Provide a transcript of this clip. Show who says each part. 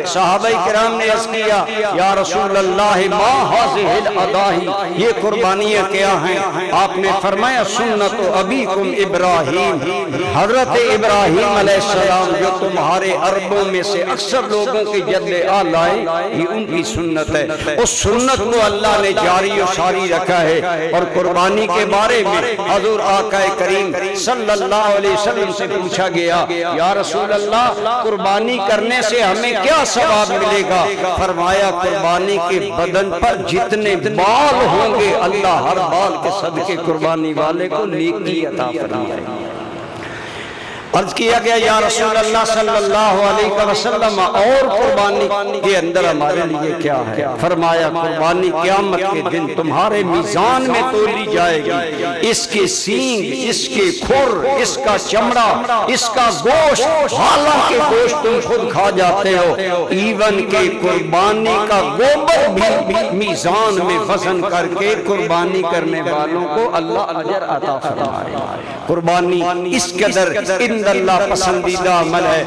Speaker 1: सहाबा-ए-किराम ने अर्ज़ किया या रसूल अल्लाह मा हाज़िहिल अदाही, ये कुर्बानियाँ क्या हैं? आपने फरमाया सुन्नत अबीकुम इब्राहीम, हजरत इब्राहीम अलैहिस्सलाम जो तुम्हारे अरबों में से अक्सर लोगों के जद्दे आलाए, ये उनकी सुन्नत है। उस सुन्नत को अल्लाह ने जारी और सारी रखा है। और कुर्बानी के बारे में हजूर आका करीम सल्लल्लाहु अलैहि वसल्लम से पूछा गया या रसूल अल्लाह कुर्बानी करने से हमें क्या सवाब मिलेगा? फरमाया कुर्बानी के बदन पर जितने बाल होंगे अल्लाह हर बाल के सदके कुर्बानी वाले को नेकी अता फरमाएगा। अर्ज किया गया या रसूल अल्लाह सल्लल्लाहु अलैहि वसल्लम और कुर्बानी के अंदर हमारे लिए क्या है? फरमाया कुर्बानी क़यामत के दिन तुम्हारे मीज़ान में तोली जाएगी। इसके सींग, इसके खुर, इसका चमड़ा, इसका गोश्त, हालांकि गोश्त तुम खुद खा जाते हो, ईवन के कुर्बानी का गोबर भी मीज़ान में वजन करके कुर्बानी करने वालों को अल्लाह अजर अता फरमाए। कुर्बानी इस कदर अल्लाह पसंदीदा अमल है।